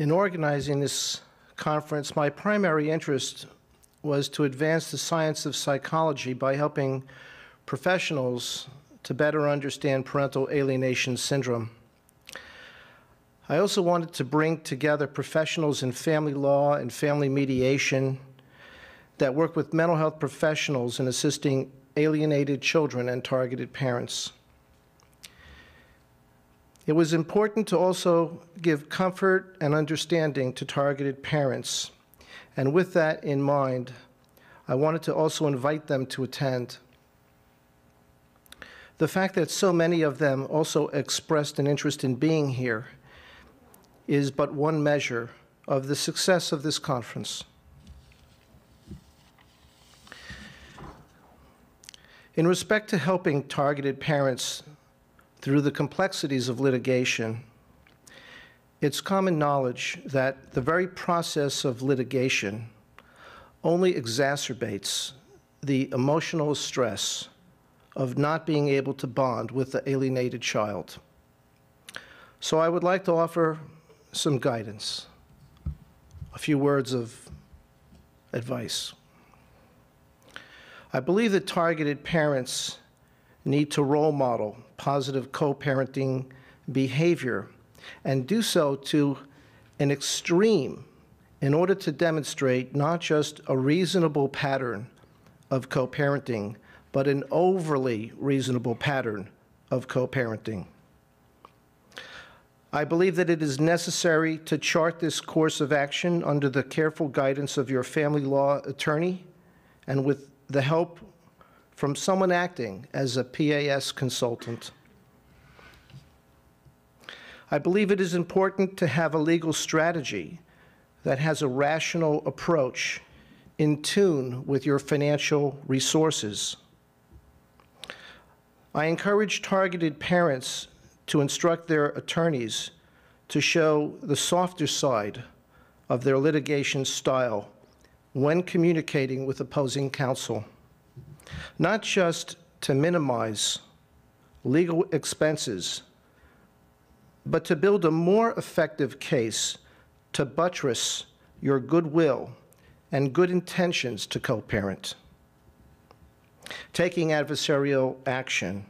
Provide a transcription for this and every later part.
In organizing this conference, my primary interest was to advance the science of psychology by helping professionals to better understand parental alienation syndrome. I also wanted to bring together professionals in family law and family mediation that work with mental health professionals in assisting alienated children and targeted parents. It was important to also give comfort and understanding to targeted parents. And with that in mind, I wanted to also invite them to attend. The fact that so many of them also expressed an interest in being here is but one measure of the success of this conference. In respect to helping targeted parents through the complexities of litigation, it's common knowledge that the very process of litigation only exacerbates the emotional stress of not being able to bond with the alienated child. So I would like to offer some guidance, a few words of advice. I believe that targeted parents need to role model positive co-parenting behavior and do so to an extreme in order to demonstrate not just a reasonable pattern of co-parenting, but an overly reasonable pattern of co-parenting. I believe that it is necessary to chart this course of action under the careful guidance of your family law attorney and with the help from someone acting as a PAS consultant. I believe it is important to have a legal strategy that has a rational approach in tune with your financial resources. I encourage targeted parents to instruct their attorneys to show the softer side of their litigation style when communicating with opposing counsel, not just to minimize legal expenses, but to build a more effective case to buttress your goodwill and good intentions to co-parent. Taking adversarial action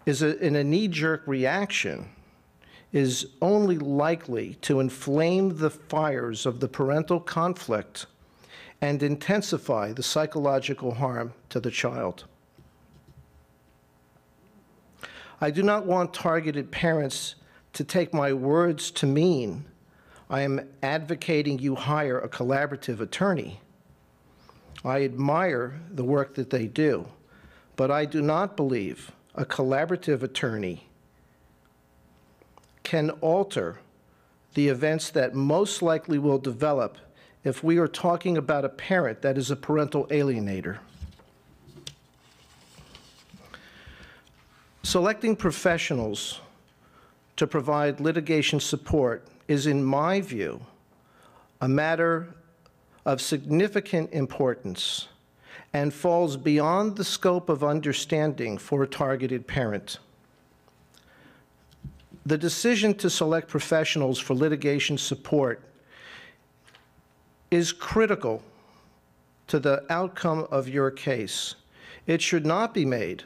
in a knee-jerk reaction is only likely to inflame the fires of the parental conflict and intensify the psychological harm to the child. I do not want targeted parents to take my words to mean I am advocating you hire a collaborative attorney. I admire the work that they do, but I do not believe a collaborative attorney can alter the events that most likely will develop if we are talking about a parent that is a parental alienator. Selecting professionals to provide litigation support is, in my view, a matter of significant importance and falls beyond the scope of understanding for a targeted parent. The decision to select professionals for litigation support is critical to the outcome of your case. It should not be made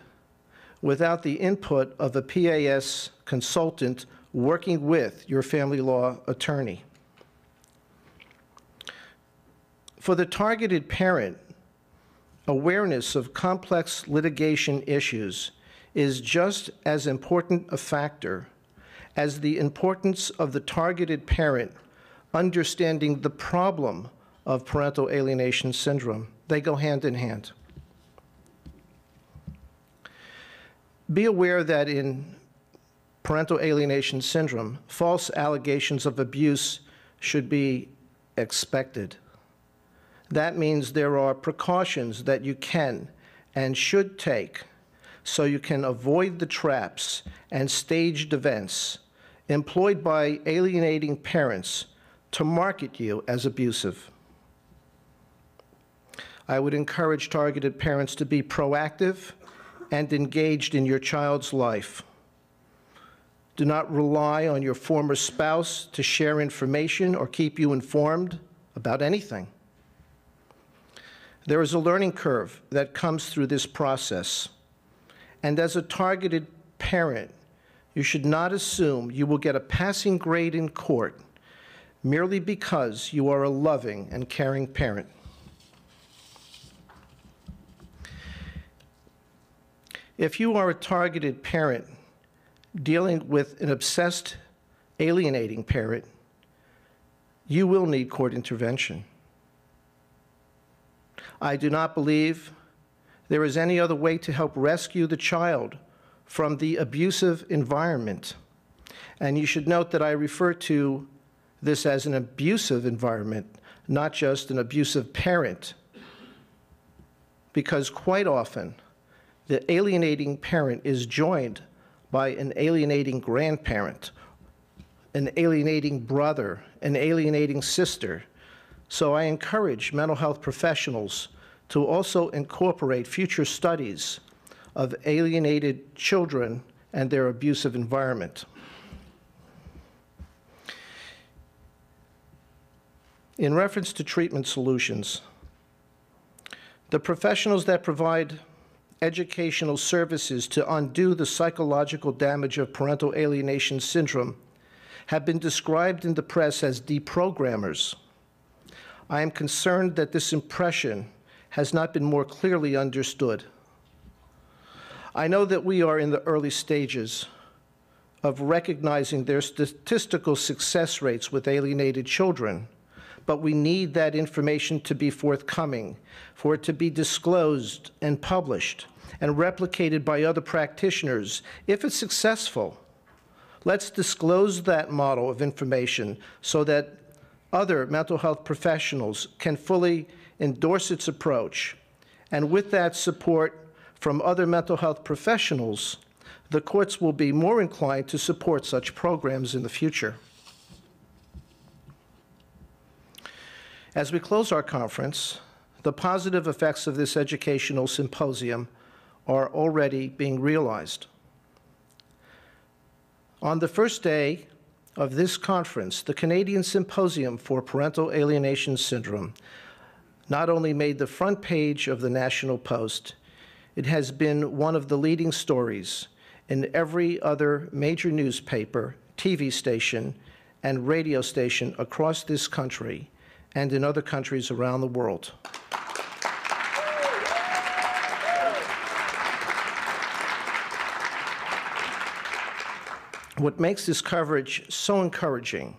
without the input of a PAS consultant working with your family law attorney. For the targeted parent, awareness of complex litigation issues is just as important a factor as the importance of the targeted parent understanding the problem of parental alienation syndrome. They go hand in hand. Be aware that in parental alienation syndrome, false allegations of abuse should be expected. That means there are precautions that you can and should take so you can avoid the traps and staged events employed by alienating parents to market you as abusive. I would encourage targeted parents to be proactive and engaged in your child's life. Do not rely on your former spouse to share information or keep you informed about anything. There is a learning curve that comes through this process, and as a targeted parent, you should not assume you will get a passing grade in court merely because you are a loving and caring parent. If you are a targeted parent dealing with an obsessed, alienating parent, you will need court intervention. I do not believe there is any other way to help rescue the child from the abusive environment. And you should note that I refer to this as an abusive environment, not just an abusive parent, because quite often the alienating parent is joined by an alienating grandparent, an alienating brother, an alienating sister. So I encourage mental health professionals to also incorporate future studies of alienated children and their abusive environment. In reference to treatment solutions, the professionals that provide educational services to undo the psychological damage of parental alienation syndrome have been described in the press as deprogrammers. I am concerned that this impression has not been more clearly understood. I know that we are in the early stages of recognizing their statistical success rates with alienated children, but we need that information to be forthcoming, for it to be disclosed and published and replicated by other practitioners. If it's successful, let's disclose that model of information so that other mental health professionals can fully endorse its approach. And with that support from other mental health professionals, the courts will be more inclined to support such programs in the future. As we close our conference, the positive effects of this educational symposium are already being realized. On the first day of this conference, the Canadian Symposium for Parental Alienation Syndrome not only made the front page of the National Post, it has been one of the leading stories in every other major newspaper, TV station, and radio station across this country and in other countries around the world. What makes this coverage so encouraging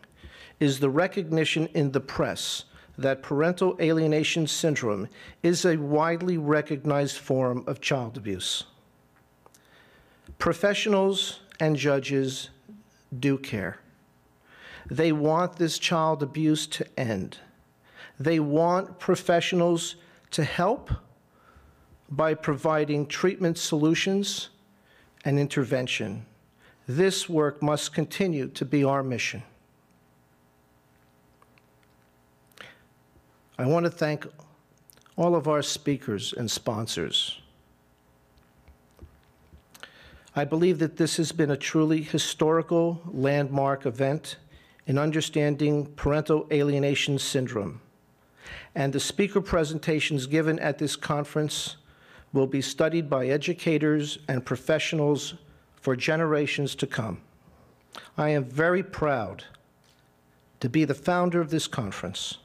is the recognition in the press that parental alienation syndrome is a widely recognized form of child abuse. Professionals and judges do care. They want this child abuse to end. They want professionals to help by providing treatment solutions and intervention. This work must continue to be our mission. I want to thank all of our speakers and sponsors. I believe that this has been a truly historical landmark event in understanding parental alienation syndrome, and the speaker presentations given at this conference will be studied by educators and professionals for generations to come. I am very proud to be the founder of this conference.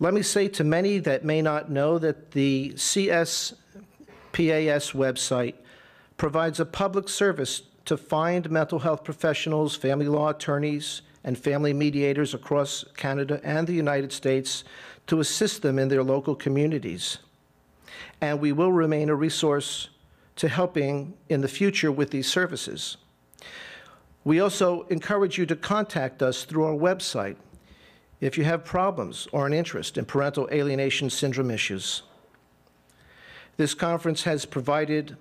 Let me say to many that may not know that the CSPAS website provides a public service to find mental health professionals, family law attorneys, and family mediators across Canada and the United States to assist them in their local communities. And we will remain a resource to helping in the future with these services. We also encourage you to contact us through our website if you have problems or an interest in parental alienation syndrome issues. This conference has provided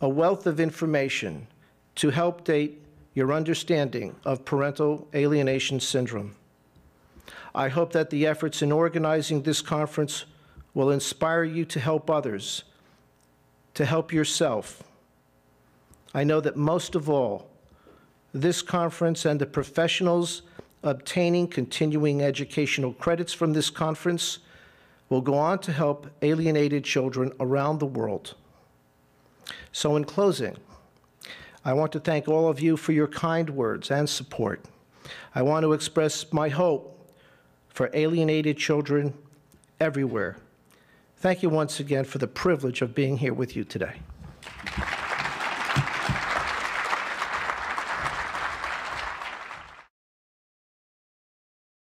a wealth of information to help date your understanding of parental alienation syndrome. I hope that the efforts in organizing this conference will inspire you to help others, to help yourself. I know that most of all, this conference and the professionals obtaining continuing educational credits from this conference will go on to help alienated children around the world. So in closing, I want to thank all of you for your kind words and support. I want to express my hope for alienated children everywhere. Thank you once again for the privilege of being here with you today.